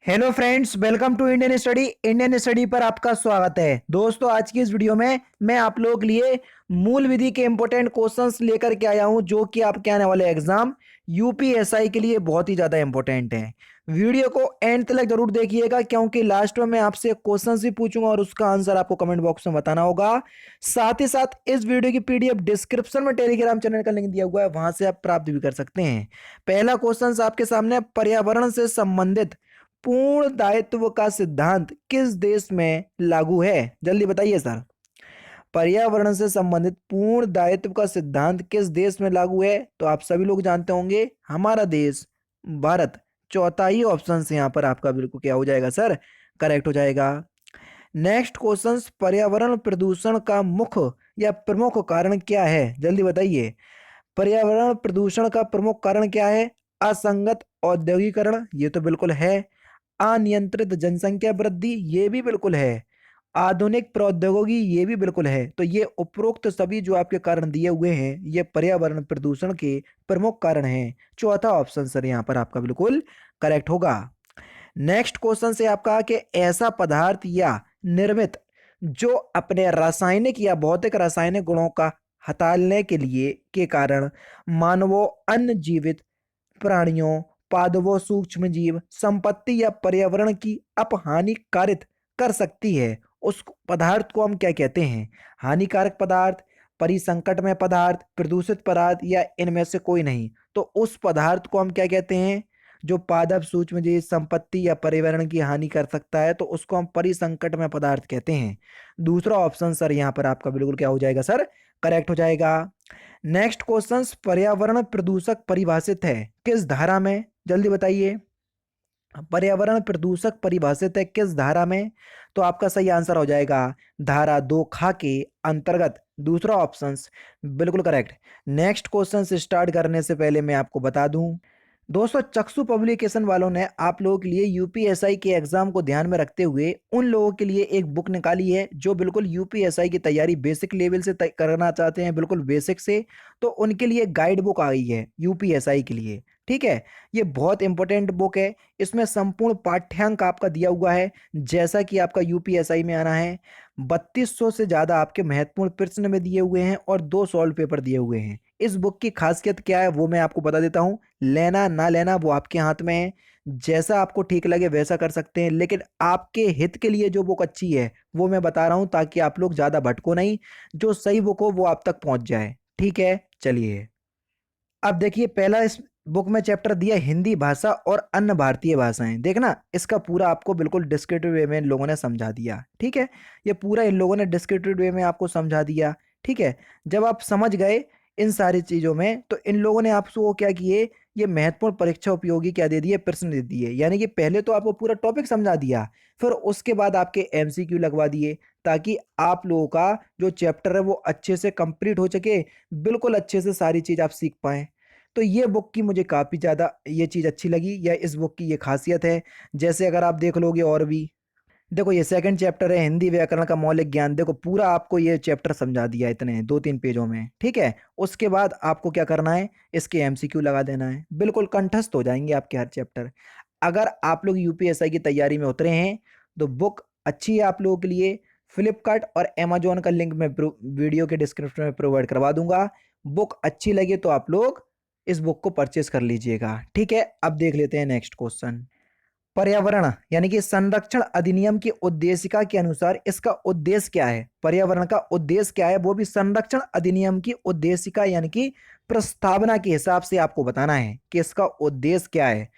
Hello friends, welcome to Indian study पर आपका स्वागत है। दोस्तों, आज की इस वीडियो में मैं आप लोगों के लिए मूल विधि के इंपॉर्टेंट क्वेश्चंस लेकर के आया हूं, जो कि आपके आने वाले एग्जाम यूपीएसआई के लिए बहुत ही ज़्यादा इंपॉर्टेंट है। वीडियो को एंड तक जरूर देखिएगा, क्योंकि लास्ट में मैं आपसे क्वेश्चंस भी पूछूंगा और उसका आंसर आपको कमेंट बॉक्स में बताना होगा। साथ ही साथ इस वीडियो की पीडीएफ डिस्क्रिप्शन में टेलीग्राम चैनल का लिंक दिया हुआ है, वहां से आप प्राप्त भी कर सकते हैं। पहला क्वेश्चन आपके सामने, पर्यावरण से संबंधित पूर्ण दायित्व का सिद्धांत किस देश में लागू है? जल्दी बताइए सर। पर्यावरण से संबंधित पूर्ण दायित्व का सिद्धांत किस देश में लागू है? तो आप सभी लोग जानते होंगे, हमारा देश भारत। चौथा ही ऑप्शन से यहाँ पर आपका बिल्कुल क्या हो जाएगा सर? करेक्ट हो जाएगा। नेक्स्ट क्वेश्चन, पर्यावरण प्रदूषण का मुख्य या प्रमुख कारण क्या है? जल्दी बताइए। पर्यावरण प्रदूषण का प्रमुख कारण क्या है? असंगत औद्योगिकरण, ये तो बिल्कुल है। अनियंत्रित जनसंख्या वृद्धि, ये भी बिल्कुल है। आधुनिक प्रौद्योगिकी, ये भी बिल्कुल है। तो ये उपरोक्त सभी जो आपके कारण दिए हुए हैं, ये पर्यावरण प्रदूषण के प्रमुख कारण हैं। चौथा ऑप्शन सर यहाँ पर आपका बिल्कुल करेक्ट होगा। नेक्स्ट क्वेश्चन से आपका कि ऐसा पदार्थ या निर्मित जो अपने रासायनिक या भौतिक रासायनिक गुणों का हटाने के लिए के कारण मानवों, अन्य जीवित प्राणियों, पादपों, सूक्ष्म जीव, संपत्ति या पर्यावरण की अपहानिकारित कर सकती है, उस पदार्थ को हम क्या कहते हैं? हानिकारक पदार्थ, परिसंकट में पदार्थ, प्रदूषित पदार्थ, या इनमें से कोई नहीं? तो उस पदार्थ को हम क्या कहते हैं जो पादप, सूक्ष्म जीव, संपत्ति या पर्यावरण की हानि कर सकता है? तो उसको हम परिसंकट में पदार्थ कहते हैं। दूसरा ऑप्शन सर यहाँ पर आपका बिल्कुल क्या हो जाएगा सर? करेक्ट हो जाएगा। नेक्स्ट क्वेश्चन, पर्यावरण प्रदूषक परिभाषित है किस धारा में? जल्दी बताइए। पर्यावरण प्रदूषक परिभाषित है किस धारा में? तो आपका सही आंसर हो जाएगा धारा 2 खा के अंतर्गत। दूसरा ऑप्शन बिल्कुल करेक्ट। नेक्स्ट क्वेश्चन से स्टार्ट करने से पहले मैं आपको बता दूं, दोस्तों, चक्षु पब्लिकेशन वालों ने आप लोगों के लिए यूपीएसआई के एग्जाम को ध्यान में रखते हुए उन लोगों के लिए एक बुक निकाली है जो बिल्कुल यूपीएसआई की तैयारी बेसिक लेवल से करना चाहते हैं, बिल्कुल बेसिक से। तो उनके लिए गाइड बुक आ गई है यूपीएसआई के लिए। ठीक है, ये बहुत इंपॉर्टेंट बुक है। इसमें संपूर्ण पाठ्यांक आपका दिया हुआ है, जैसा कि आपका यूपीएसआई में आना है। 3200 से ज्यादा आपके महत्वपूर्ण प्रश्न में दिए हुए हैं और 2 सॉल्व पेपर दिए हुए हैं। इस बुक की खासियत क्या है वो मैं आपको बता देता हूँ। लेना ना लेना वो आपके हाथ में है, जैसा आपको ठीक लगे वैसा कर सकते हैं, लेकिन आपके हित के लिए जो बुक अच्छी है वो मैं बता रहा हूं, ताकि आप लोग ज्यादा भटको नहीं, जो सही बुक हो वो आप तक पहुंच जाए। ठीक है, चलिए। अब देखिए, पहला इस बुक में चैप्टर दिया हिंदी भाषा और अन्य भारतीय भाषाएं। देखना, इसका पूरा आपको बिल्कुल डिस्क्रिप्टिव वे में इन लोगों ने समझा दिया। ठीक है, ये पूरा इन लोगों ने डिस्क्रिप्टिव वे में आपको समझा दिया। ठीक है, जब आप समझ गए इन सारी चीजों में, तो इन लोगों ने आपको क्या किए, ये महत्वपूर्ण परीक्षा उपयोगी क्या दे दिए, प्रश्न दे दिए। यानी कि पहले तो आपको पूरा टॉपिक समझा दिया, फिर उसके बाद आपके एमसीक्यू लगवा दिए, ताकि आप लोगों का जो चैप्टर है वो अच्छे से कंप्लीट हो सके, बिल्कुल अच्छे से सारी चीज आप सीख पाए। तो ये बुक की मुझे काफ़ी ज़्यादा ये चीज़ अच्छी लगी, या इस बुक की ये खासियत है। जैसे अगर आप देख लोगे और भी, देखो ये सेकंड चैप्टर है हिंदी व्याकरण का मौलिक ज्ञान। देखो पूरा आपको ये चैप्टर समझा दिया इतने 2-3 पेजों में। ठीक है, उसके बाद आपको क्या करना है, इसके एमसीक्यू लगा देना है, बिल्कुल कंठस्थ हो जाएंगे आपके हर चैप्टर। अगर आप लोग यूपीएसआई की तैयारी में उतरे हैं तो बुक अच्छी है आप लोगों के लिए। फ्लिपकार्ट और अमेजोन का लिंक मैं वीडियो के डिस्क्रिप्शन में प्रोवाइड करवा दूंगा। बुक अच्छी लगे तो आप लोग इस बुक को परचेस कर लीजिएगा। ठीक है, अब देख लेते हैं नेक्स्ट क्वेश्चन। पर्यावरण यानी कि संरक्षण अधिनियम की उद्देशिका के अनुसार इसका उद्देश्य क्या है? पर्यावरण का उद्देश्य क्या है, वो भी संरक्षण अधिनियम की उद्देशिका यानी कि प्रस्तावना के हिसाब से आपको बताना है कि इसका उद्देश्य क्या है।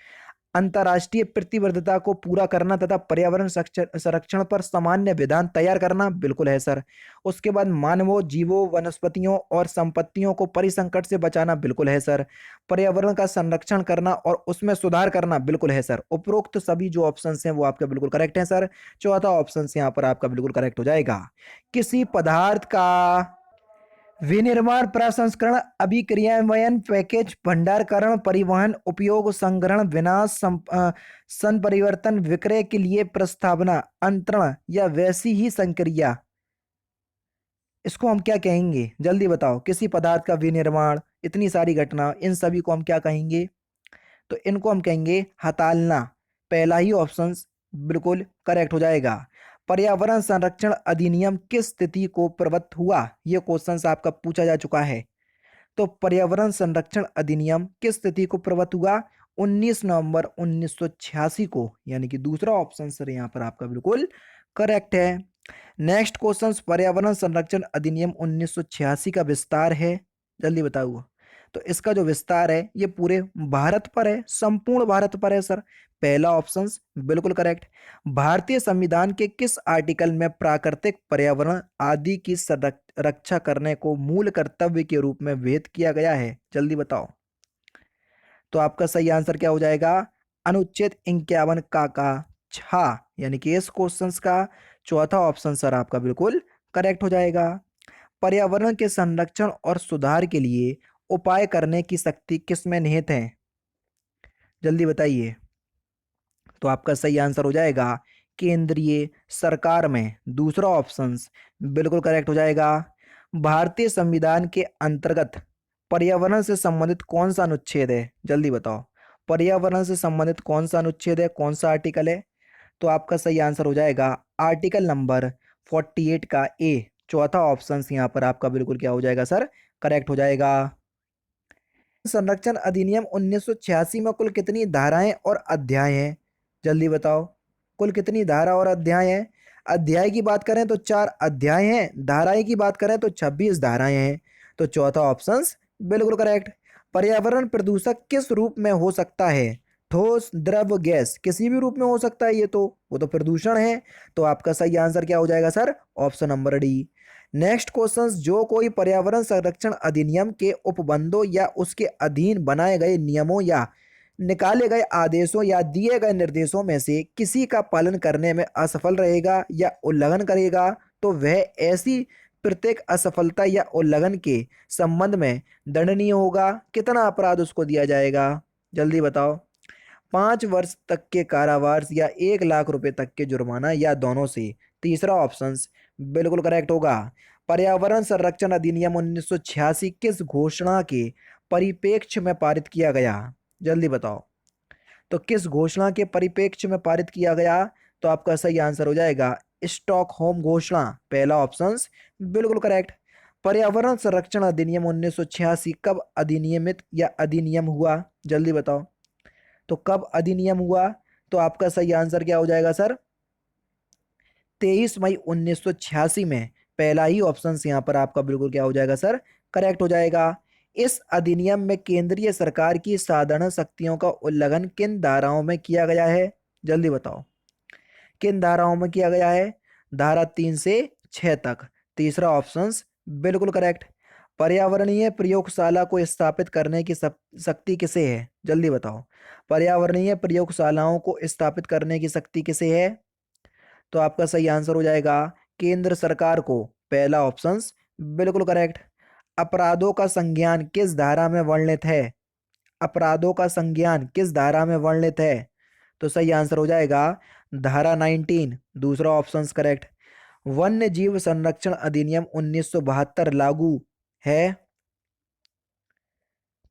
अंतर्राष्ट्रीय प्रतिबद्धता को पूरा करना तथा पर्यावरण संरक्षण पर सामान्य विधान तैयार करना, बिल्कुल है सर। उसके बाद मानवों, जीवों, वनस्पतियों और संपत्तियों को परिसंकट से बचाना, बिल्कुल है सर। पर्यावरण का संरक्षण करना और उसमें सुधार करना, बिल्कुल है सर। उपरोक्त सभी जो ऑप्शन हैं वो आपके बिल्कुल करेक्ट हैं सर। चौथा ऑप्शन यहाँ पर आपका बिल्कुल करेक्ट हो जाएगा। किसी पदार्थ का विनिर्माण, प्रसंस्करण, अभिक्रियान्वयन, पैकेज, भंडारणकरण, परिवहन, उपयोग, संग्रहण, विनाश, संपरिवर्तन, विक्रय के लिए प्रस्तावना, अंतरण या वैसी ही संक्रिया, इसको हम क्या कहेंगे? जल्दी बताओ। किसी पदार्थ का विनिर्माण, इतनी सारी घटना, इन सभी को हम क्या कहेंगे? तो इनको हम कहेंगे हतालना। पहला ही ऑप्शन बिल्कुल करेक्ट हो जाएगा। पर्यावरण संरक्षण अधिनियम किस तिथि को प्रवृत्त हुआ, ये क्वेश्चन आपका पूछा जा चुका है। तो पर्यावरण संरक्षण अधिनियम किस तिथि को प्रवृत्त हुआ, 19 नवंबर 1986 को, यानी कि दूसरा ऑप्शन सर यहाँ पर आपका बिल्कुल करेक्ट है। नेक्स्ट क्वेश्चन, पर्यावरण संरक्षण अधिनियम 1986 का विस्तार है, जल्दी बताओ। तो इसका जो विस्तार है ये पूरे भारत पर है, संपूर्ण भारत पर है सर। पहला ऑप्शन बिल्कुल करेक्ट। भारतीय संविधान के किस आर्टिकल में प्राकृतिक पर्यावरण आदि की रक्षा करने को मूल कर्तव्य के रूप में विहित किया गया है, जल्दी बताओ। तो आपका सही आंसर क्या हो जाएगा, अनुच्छेद 51 का छा, यानी कि इस क्वेश्चन का चौथा ऑप्शन सर आपका बिल्कुल करेक्ट हो जाएगा। पर्यावरण के संरक्षण और सुधार के लिए उपाय करने की शक्ति किसमें निहित है, जल्दी बताइए। तो आपका सही आंसर हो जाएगा केंद्रीय सरकार में, दूसरा ऑप्शन बिल्कुल करेक्ट हो जाएगा। भारतीय संविधान के अंतर्गत पर्यावरण से संबंधित कौन सा अनुच्छेद है, जल्दी बताओ। पर्यावरण से संबंधित कौन सा अनुच्छेद है, कौन सा आर्टिकल है। तो आपका सही आंसर हो जाएगा आर्टिकल नंबर 48 का ए, चौथा ऑप्शन यहाँ पर आपका बिल्कुल क्या हो जाएगा सर, करेक्ट हो जाएगा। संरक्षण अधिनियम 1986 में कुल कितनी धाराएं और अध्याय हैं, जल्दी बताओ। कुल कितनी धारा और अध्याय हैं। अध्याय की बात करें तो 4 अध्याय हैं, धाराएं की बात करें तो 26 धाराएं हैं। तो चौथा ऑप्शन बिल्कुल करेक्ट। पर्यावरण प्रदूषक किस रूप में हो सकता है, ठोस द्रव गैस, किसी भी रूप में हो सकता है, ये तो वो तो प्रदूषण है। तो आपका सही आंसर क्या हो जाएगा sir, option number D. Next question, जो कोई पर्यावरण संरक्षण अधिनियम के उपबंधों या उसके अधीन बनाए गए नियमों या निकाले गए आदेशों या दिए गए निर्देशों में से किसी का पालन करने में असफल रहेगा या उल्लंघन करेगा, तो वह ऐसी प्रत्येक असफलता या उल्लंघन के संबंध में दंडनीय होगा। कितना अपराध उसको दिया जाएगा, जल्दी बताओ। 5 वर्ष तक के कारावास या 1 लाख रुपए तक के जुर्माना या दोनों से, तीसरा ऑप्शन बिल्कुल करेक्ट होगा। पर्यावरण संरक्षण अधिनियम 1986 किस घोषणा के परिप्रेक्ष्य में पारित किया गया, जल्दी बताओ। तो किस घोषणा के परिप्रेक्ष्य में पारित किया गया। तो आपका सही आंसर हो जाएगा स्टॉकहोम घोषणा, पहला ऑप्शन बिल्कुल करेक्ट। पर्यावरण संरक्षण अधिनियम 1986 कब अधिनियमित या अधिनियम हुआ, जल्दी बताओ। तो कब अधिनियम हुआ। तो आपका सही आंसर क्या हो जाएगा सर, 23 मई 1986 में, पहला ही ऑप्शन यहाँ पर आपका बिल्कुल क्या हो जाएगा सर, करेक्ट हो जाएगा। इस अधिनियम में केंद्रीय सरकार की साधारण शक्तियों का उल्लंघन किन धाराओं में किया गया है, जल्दी बताओ। किन धाराओं में किया गया है, धारा 3 से 6 तक, तीसरा ऑप्शन बिल्कुल करेक्ट। पर्यावरणीय प्रयोगशाला को स्थापित करने की शक्ति किसे है, जल्दी बताओ। पर्यावरणीय प्रयोगशालाओं को स्थापित करने की शक्ति किसे है। तो आपका सही आंसर हो जाएगा केंद्र सरकार को, पहला ऑप्शन बिल्कुल करेक्ट। अपराधों का संज्ञान किस धारा में वर्णित है, अपराधों का संज्ञान किस धारा में वर्णित है। तो सही आंसर हो जाएगा धारा 19, दूसरा ऑप्शन करेक्ट। वन्य जीव संरक्षण अधिनियम 1972 लागू है।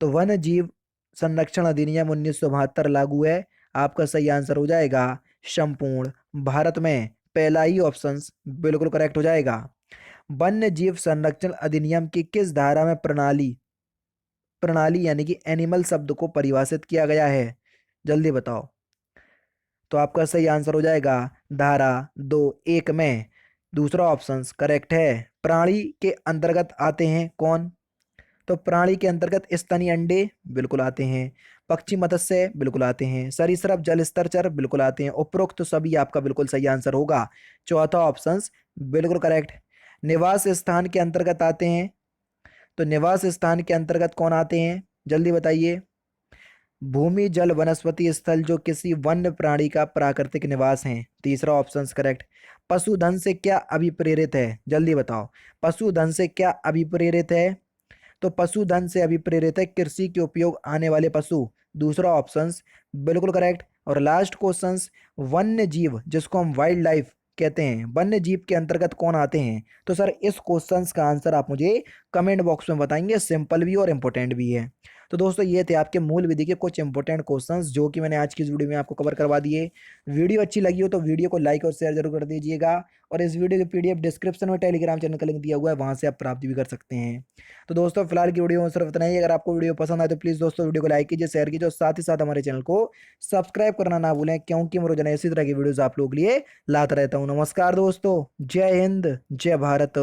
तो वन्य जीव संरक्षण अधिनियम 1972 लागू है, आपका सही आंसर हो जाएगा संपूर्ण भारत में, पहला ही ऑप्शन बिल्कुल करेक्ट हो जाएगा। वन्य जीव संरक्षण अधिनियम की किस धारा में प्रणाली, प्रणाली यानी कि एनिमल शब्द को परिभाषित किया गया है, जल्दी बताओ। तो आपका सही आंसर हो जाएगा धारा 2(1) में, दूसरा ऑप्शन करेक्ट है। प्राणी के अंतर्गत आते हैं कौन। तो प्राणी के अंतर्गत स्तनी अंडे बिल्कुल आते हैं, पक्षी मत्स्य बिल्कुल आते हैं, सरीसृप जल स्त्रचर बिल्कुल आते हैं। उपरोक्त तो सभी आपका बिल्कुल सही आंसर होगा, चौथा ऑप्शन बिल्कुल करेक्ट। निवास स्थान के अंतर्गत आते हैं। तो निवास स्थान के अंतर्गत कौन आते हैं, जल्दी बताइए। भूमि जल वनस्पति स्थल जो किसी वन्य प्राणी का प्राकृतिक निवास है, तीसरा ऑप्शन करेक्ट। पशुधन से क्या अभिप्रेरित है, जल्दी बताओ। पशुधन से क्या अभिप्रेरित है। तो पशुधन से अभिप्रेरित है कृषि के उपयोग आने वाले पशु, दूसरा ऑप्शन बिल्कुल करेक्ट। और लास्ट क्वेश्चन, वन्य जीव जिसको हम वाइल्ड लाइफ कहते हैं, वन्य जीव के अंतर्गत कौन आते हैं। तो सर इस क्वेश्चन का आंसर आप मुझे कमेंट बॉक्स में बताएंगे, सिंपल भी और इम्पोर्टेंट भी है। तो दोस्तों ये थे आपके मूल विधि के कुछ इंपॉर्टेंट क्वेश्चंस जो कि मैंने आज की इस वीडियो में आपको कवर करवा दिए। वीडियो अच्छी लगी हो तो वीडियो को लाइक और शेयर जरूर कर दीजिएगा, और इस वीडियो की पीडीएफ डिस्क्रिप्शन में टेलीग्राम चैनल का लिंक दिया हुआ है, वहां से आप प्राप्त भी कर सकते हैं। तो दोस्तों फिलहाल की वीडियो में सिर्फ इतना ही। अगर आपको वीडियो पसंद आए तो प्लीज़ दोस्तों वीडियो को लाइक कीजिए, शेयर कीजिए, और साथ ही साथ हमारे चैनल को सब्सक्राइब करना ना भूलें, क्योंकि मैं रोजाना इसी तरह की वीडियोस आप लोगों के लिए लाता रहता हूँ। नमस्कार दोस्तों, जय हिंद, जय भारत।